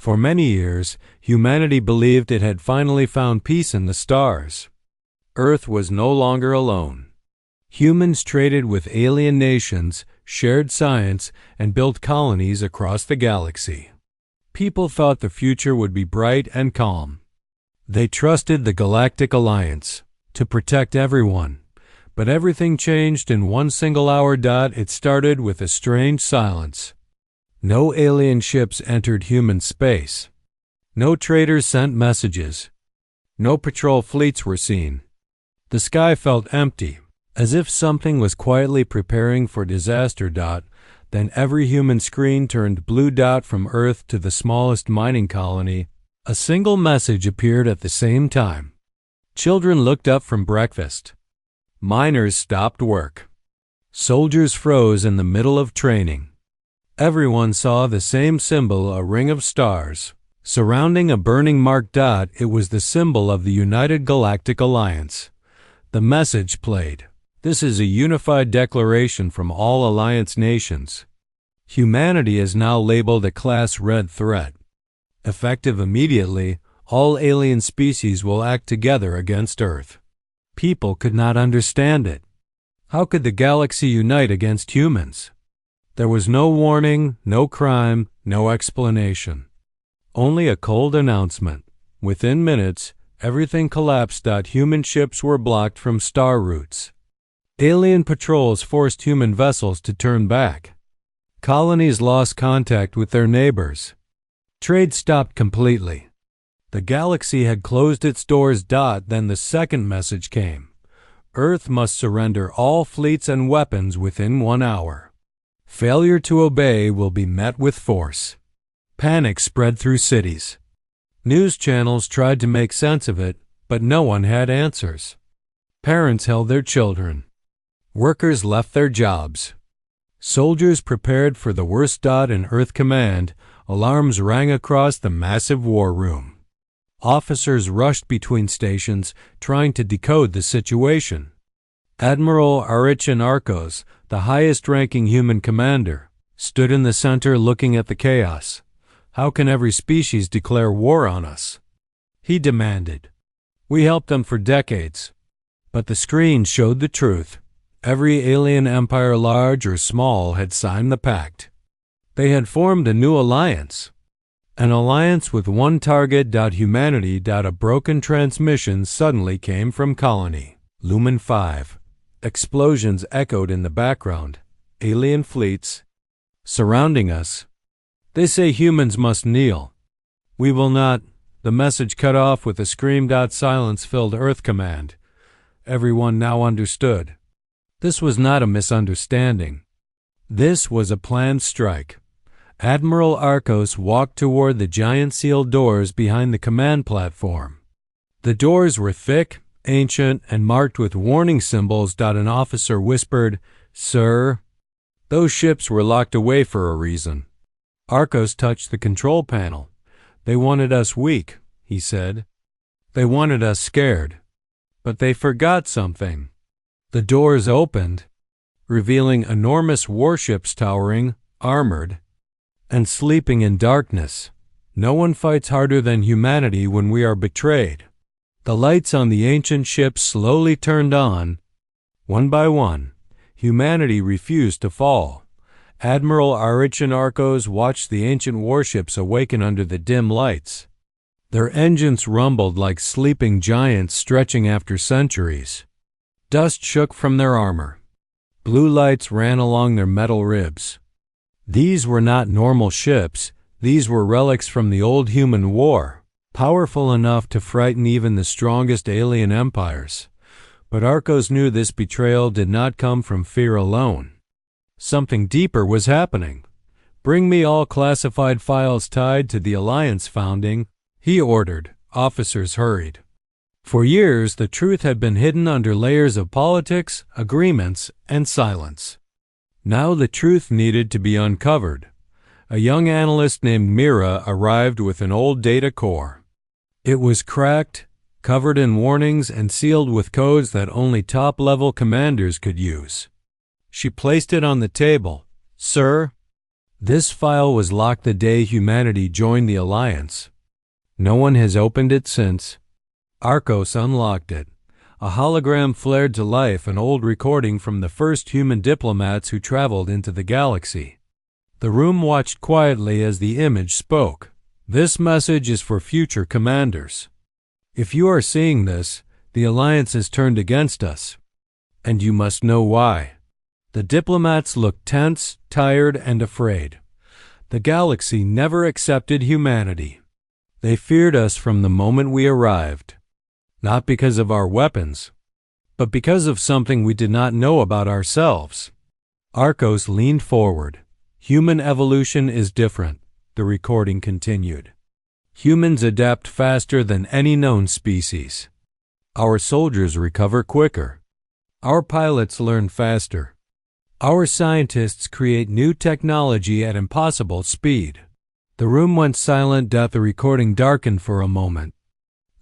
For many years, humanity believed it had finally found peace in the stars. Earth was no longer alone. Humans traded with alien nations, shared science, and built colonies across the galaxy. People thought the future would be bright and calm. They trusted the Galactic Alliance to protect everyone. But everything changed in one single hour. It started with a strange silence. No alien ships entered human space. No traders sent messages. No patrol fleets were seen. The sky felt empty, as if something was quietly preparing for disaster. Then every human screen turned blue. From Earth to the smallest mining colony, a single message appeared at the same time. Children looked up from breakfast. Miners stopped work. Soldiers froze in the middle of training. Everyone saw the same symbol, a ring of stars, surrounding a burning mark. It was the symbol of the United Galactic Alliance. The message played. This is a unified declaration from all Alliance nations. Humanity is now labeled a Class Red threat. Effective immediately, all alien species will act together against Earth. People could not understand it. How could the galaxy unite against humans? There was no warning, no crime, no explanation. Only a cold announcement. Within minutes, everything collapsed. Human ships were blocked from star routes. Alien patrols forced human vessels to turn back. Colonies lost contact with their neighbors. Trade stopped completely. The galaxy had closed its doors. Then the second message came. Earth must surrender all fleets and weapons within 1 hour. Failure to obey will be met with force. Panic spread through cities. News channels tried to make sense of it, but no one had answers. Parents held their children. Workers left their jobs. Soldiers prepared for the worst. In Earth Command, alarms rang across the massive war room. Officers rushed between stations, trying to decode the situation. Admiral Archon, the highest-ranking human commander, stood in the center looking at the chaos. How can every species declare war on us? He demanded. We helped them for decades. But the screen showed the truth. Every alien empire, large or small, had signed the pact. They had formed a new alliance. An alliance with one target. Humanity. A broken transmission suddenly came from Colony. Lumen 5. Explosions echoed in the background. Alien fleets surrounding us. They say humans must kneel. We will not. The message cut off with a scream. Silence filled Earth Command. Everyone now understood. This was not a misunderstanding. This was a planned strike. Admiral Arcos walked toward the giant sealed doors behind the command platform. The doors were thick, ancient, and marked with warning symbols. An officer whispered, "Sir." Those ships were locked away for a reason. Arcos touched the control panel. They wanted us weak, he said. They wanted us scared. But they forgot something. The doors opened, revealing enormous warships towering, armored, and sleeping in darkness. No one fights harder than humanity when we are betrayed. The lights on the ancient ships slowly turned on. One by one, humanity refused to fall. Admiral Archon watched the ancient warships awaken under the dim lights. Their engines rumbled like sleeping giants stretching after centuries. Dust shook from their armor. Blue lights ran along their metal ribs. These were not normal ships. These were relics from the old human war, powerful enough to frighten even the strongest alien empires. But Arcos knew this betrayal did not come from fear alone. Something deeper was happening. "Bring me all classified files tied to the Alliance founding," he ordered. Officers hurried. For years, the truth had been hidden under layers of politics, agreements, and silence. Now the truth needed to be uncovered. A young analyst named Mira arrived with an old data core. It was cracked, covered in warnings, and sealed with codes that only top-level commanders could use. She placed it on the table. "Sir, This file was locked the day humanity joined the Alliance. No one has opened it since. Arcos unlocked it. A hologram flared to life, an old recording from the first human diplomats who traveled into the galaxy. The room watched quietly as the image spoke. This message is for future commanders. If you are seeing this, the Alliance has turned against us. And you must know why. The diplomats looked tense, tired, and afraid. The galaxy never accepted humanity. They feared us from the moment we arrived. Not because of our weapons, but because of something we did not know about ourselves. Arcos leaned forward. Human evolution is different, the recording continued. Humans adapt faster than any known species. Our soldiers recover quicker. Our pilots learn faster. Our scientists create new technology at impossible speed. The room went silent. The recording darkened for a moment,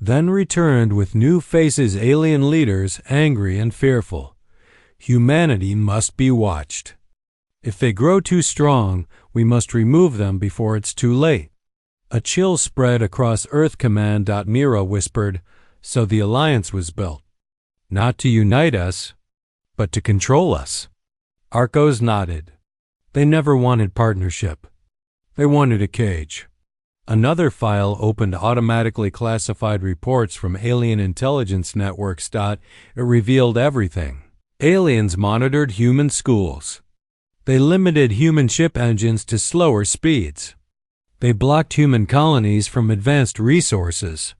then returned with new faces, alien leaders, angry and fearful. Humanity must be watched. If they grow too strong, we must remove them before it's too late. A chill spread across Earth Command. Mira whispered, so the Alliance was built. Not to unite us, but to control us. Arcos nodded. They never wanted partnership. They wanted a cage. Another file opened, automatically classified reports from alien intelligence networks. It revealed everything. Aliens monitored human schools. They limited human ship engines to slower speeds. They blocked human colonies from advanced resources.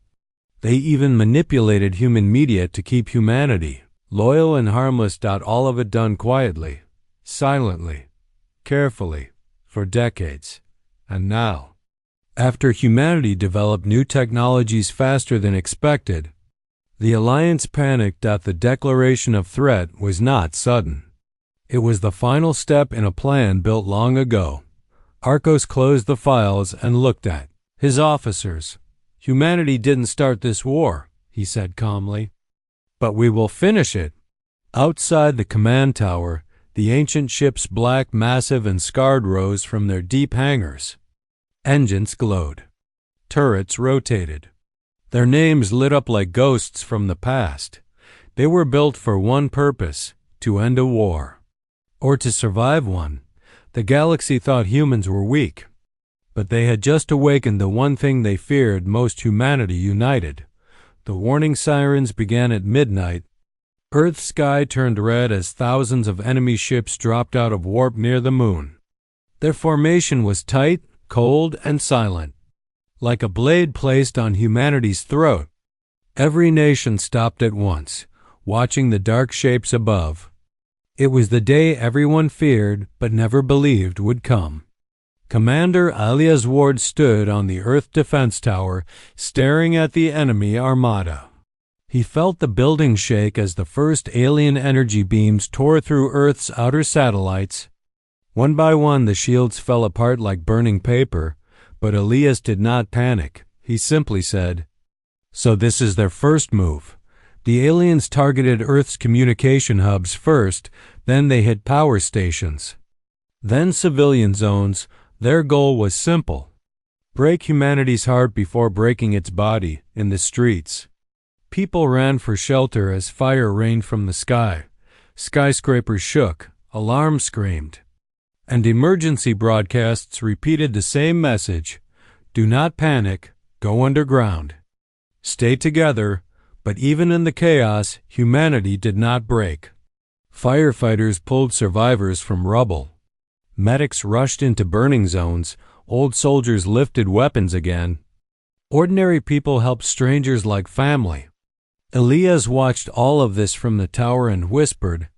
They even manipulated human media to keep humanity loyal and harmless. All of it done quietly, silently, carefully, for decades. And now, after humanity developed new technologies faster than expected, the Alliance panicked. The declaration of threat was not sudden. It was the final step in a plan built long ago. Arcos closed the files and looked at his officers. Humanity didn't start this war, he said calmly. But we will finish it. Outside the command tower, the ancient ships, black, massive, and scarred, rose from their deep hangars. Engines glowed. Turrets rotated. Their names lit up like ghosts from the past. They were built for one purpose: to end a war. Or to survive one. The galaxy thought humans were weak. But they had just awakened the one thing they feared most: humanity united. The warning sirens began at midnight. Earth's sky turned red as thousands of enemy ships dropped out of warp near the moon. Their formation was tight, cold, and silent, like a blade placed on humanity's throat. Every nation stopped at once, watching the dark shapes above. It was the day everyone feared but never believed would come. Commander Alias Ward stood on the Earth defense tower, staring at the enemy armada. He felt the building shake as the first alien energy beams tore through Earth's outer satellites. One by one, the shields fell apart like burning paper, but Elias did not panic. He simply said, "So this is their first move." The aliens targeted Earth's communication hubs first, then they hit power stations. Then civilian zones. Their goal was simple: break humanity's heart before breaking its body in the streets. People ran for shelter as fire rained from the sky. Skyscrapers shook, alarms screamed, and emergency broadcasts repeated the same message: do not panic, go underground. Stay together. But even in the chaos, humanity did not break. Firefighters pulled survivors from rubble. Medics rushed into burning zones. Old soldiers lifted weapons again. Ordinary people helped strangers like family. Elias watched all of this from the tower and whispered,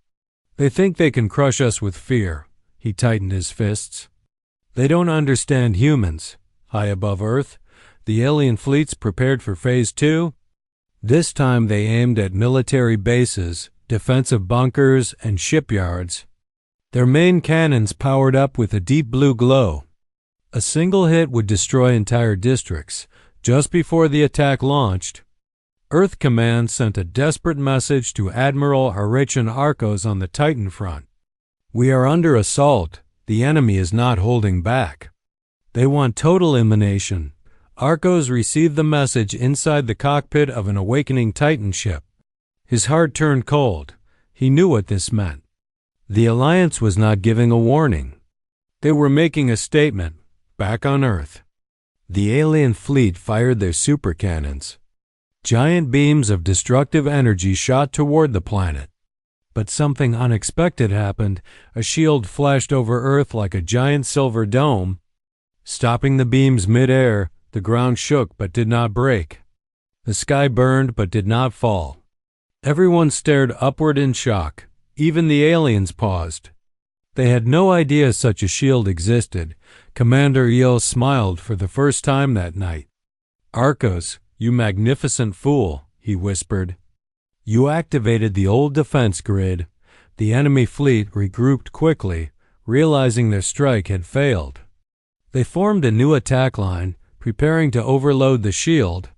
"They think they can crush us with fear." He tightened his fists. "They don't understand humans." High above Earth, the alien fleets prepared for Phase 2. This time they aimed at military bases, defensive bunkers, and shipyards. Their main cannons powered up with a deep blue glow. A single hit would destroy entire districts. Just before the attack launched, Earth Command sent a desperate message to Admiral Harichan Arcos on the Titan front. "We are under assault. The enemy is not holding back. They want total elimination. Arcos received the message inside the cockpit of an awakening Titan ship. His heart turned cold. He knew what this meant. The Alliance was not giving a warning. They were making a statement, back on Earth. The alien fleet fired their super cannons. Giant beams of destructive energy shot toward the planet. But something unexpected happened. A shield flashed over Earth like a giant silver dome. Stopping the beams mid-air, the ground shook but did not break. The sky burned but did not fall. Everyone stared upward in shock. Even the aliens paused. They had no idea such a shield existed. Commander Io smiled for the first time that night. "Arcos, you magnificent fool," he whispered. "You activated the old defense grid." The enemy fleet regrouped quickly, realizing their strike had failed. They formed a new attack line, preparing to overload the shield.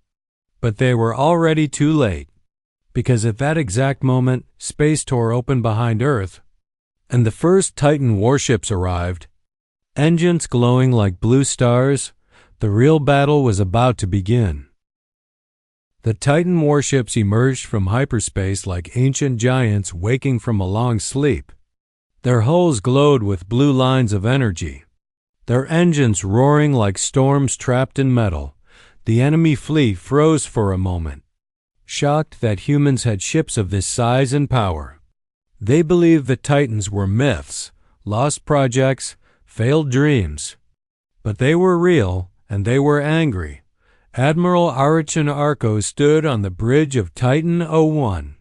But they were already too late, because at that exact moment, space tore open behind Earth, and the first Titan warships arrived. Engines glowing like blue stars, the real battle was about to begin. The Titan warships emerged from hyperspace like ancient giants waking from a long sleep. Their hulls glowed with blue lines of energy, their engines roaring like storms trapped in metal. The enemy fleet froze for a moment, shocked that humans had ships of this size and power. They believed the Titans were myths, lost projects, failed dreams. But they were real, and they were angry. Admiral Arichin Arcos stood on the bridge of Titan 01.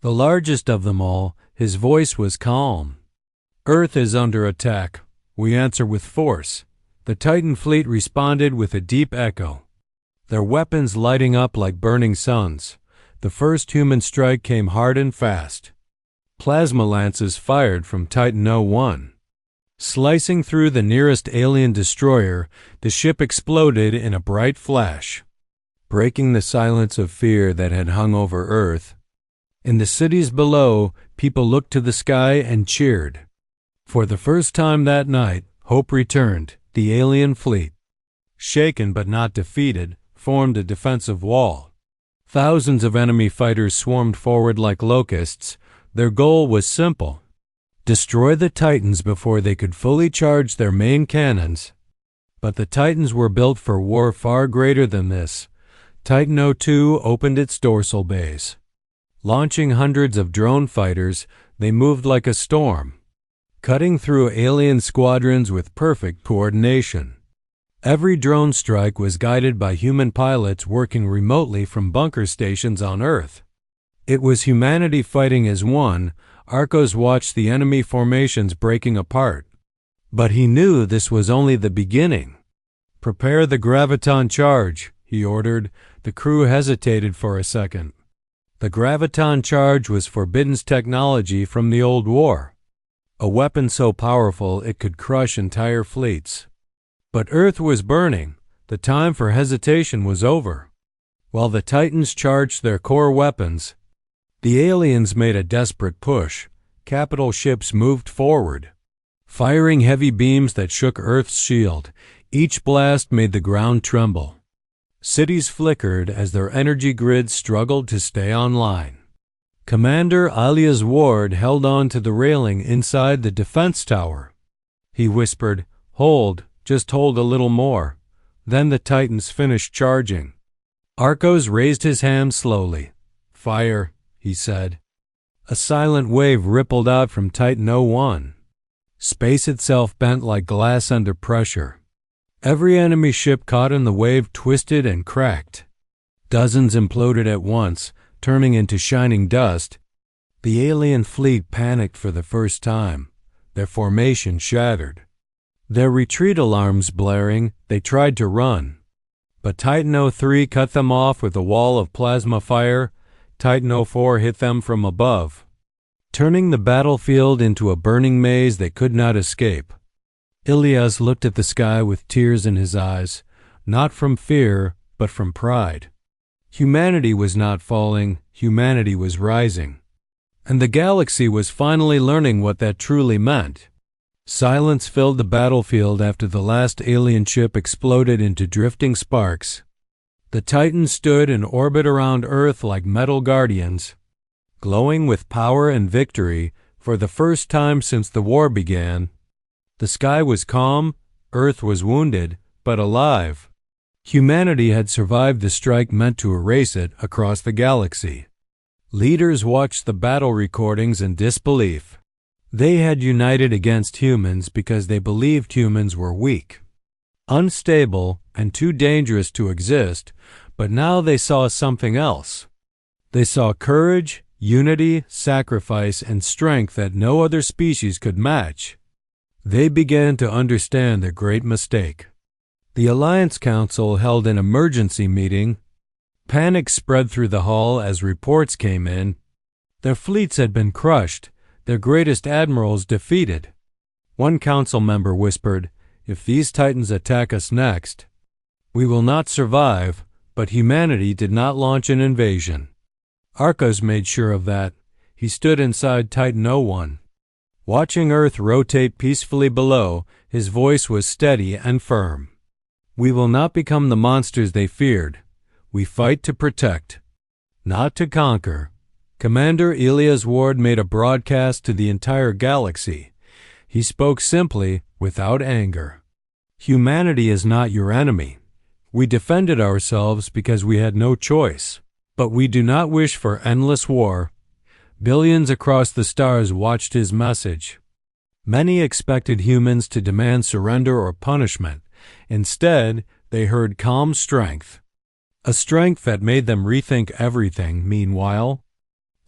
The largest of them all, his voice was calm. "Earth is under attack. We answer with force." The Titan fleet responded with a deep echo, their weapons lighting up like burning suns. The first human strike came hard and fast. Plasma lances fired from Titan 01. Slicing through the nearest alien destroyer, the ship exploded in a bright flash, breaking the silence of fear that had hung over Earth. In the cities below, people looked to the sky and cheered. For the first time that night, hope returned. The alien fleet, shaken but not defeated, formed a defensive wall. Thousands of enemy fighters swarmed forward like locusts. Their goal was simple: destroy the Titans before they could fully charge their main cannons. But the Titans were built for war far greater than this. Titan 02 opened its dorsal bays. Launching hundreds of drone fighters, they moved like a storm, cutting through alien squadrons with perfect coordination. Every drone strike was guided by human pilots working remotely from bunker stations on Earth. It was humanity fighting as one. Arcos watched the enemy formations breaking apart. But he knew this was only the beginning. "Prepare the graviton charge," he ordered. The crew hesitated for a second. The graviton charge was Forbidden's technology from the old war, a weapon so powerful it could crush entire fleets. But Earth was burning. The time for hesitation was over. While the Titans charged their core weapons, the aliens made a desperate push. Capital ships moved forward, firing heavy beams that shook Earth's shield. Each blast made the ground tremble. Cities flickered as their energy grids struggled to stay online. Commander Alias Ward held on to the railing inside the defense tower. He whispered, "Hold, just hold a little more." Then the Titans finished charging. Arcos raised his hand slowly. "Fire," he said. A silent wave rippled out from Titan 01. Space itself bent like glass under pressure. Every enemy ship caught in the wave twisted and cracked. Dozens imploded at once, turning into shining dust. The alien fleet panicked for the first time. Their formation shattered. Their retreat alarms blaring, they tried to run. But Titan 03 cut them off with a wall of plasma fire. Titan 04 hit them from above, turning the battlefield into a burning maze they could not escape. Ilias looked at the sky with tears in his eyes, not from fear, but from pride. Humanity was not falling, humanity was rising. And the galaxy was finally learning what that truly meant. Silence filled the battlefield after the last alien ship exploded into drifting sparks. The Titans stood in orbit around Earth like metal guardians, glowing with power and victory for the first time since the war began. The sky was calm, Earth was wounded, but alive. Humanity had survived the strike meant to erase it across the galaxy. Leaders watched the battle recordings in disbelief. They had united against humans because they believed humans were weak, unstable, and too dangerous to exist, but now they saw something else. They saw courage, unity, sacrifice, and strength that no other species could match. They began to understand their great mistake. The Alliance Council held an emergency meeting. Panic spread through the hall as reports came in. Their fleets had been crushed, their greatest admirals defeated. One council member whispered, "If these Titans attack us next, we will not survive," but humanity did not launch an invasion. Arcos made sure of that. He stood inside Titan 01. Watching Earth rotate peacefully below, his voice was steady and firm. "We will not become the monsters they feared. We fight to protect, not to conquer." Commander Elias Ward made a broadcast to the entire galaxy. He spoke simply, without anger. "Humanity is not your enemy. We defended ourselves because we had no choice. But we do not wish for endless war." Billions across the stars watched his message. Many expected humans to demand surrender or punishment. Instead, they heard calm strength. A strength that made them rethink everything. Meanwhile,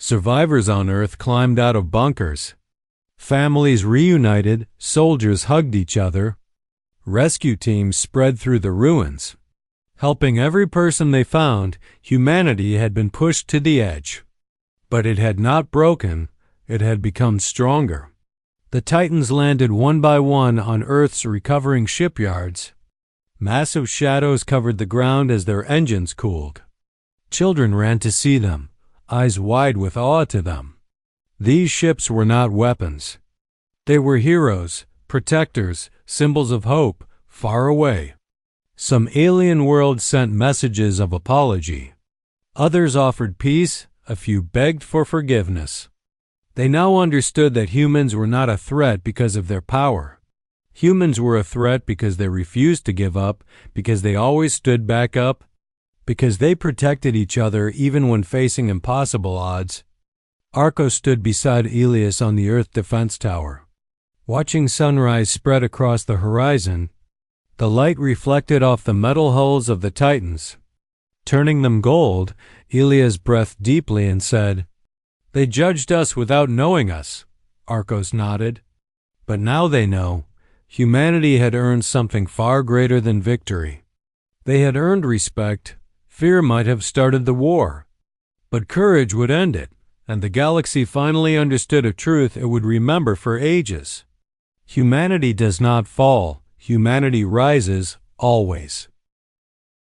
survivors on Earth climbed out of bunkers. Families reunited, soldiers hugged each other. Rescue teams spread through the ruins. Helping every person they found, humanity had been pushed to the edge. But it had not broken, it had become stronger. The Titans landed one by one on Earth's recovering shipyards. Massive shadows covered the ground as their engines cooled. Children ran to see them, eyes wide with awe to them. These ships were not weapons. They were heroes, protectors, symbols of hope, far away. Some alien worlds sent messages of apology. Others offered peace, a few begged for forgiveness. They now understood that humans were not a threat because of their power. Humans were a threat because they refused to give up, because they always stood back up, because they protected each other even when facing impossible odds. Arcos stood beside Elias on the Earth Defense Tower. Watching sunrise spread across the horizon, the light reflected off the metal hulls of the Titans. Turning them gold, Elias breathed deeply and said, "They judged us without knowing us." Arcos nodded. "But now they know. Humanity had earned something far greater than victory. They had earned respect. Fear might have started the war, but courage would end it, and the galaxy finally understood a truth it would remember for ages. Humanity does not fall. Humanity rises, always."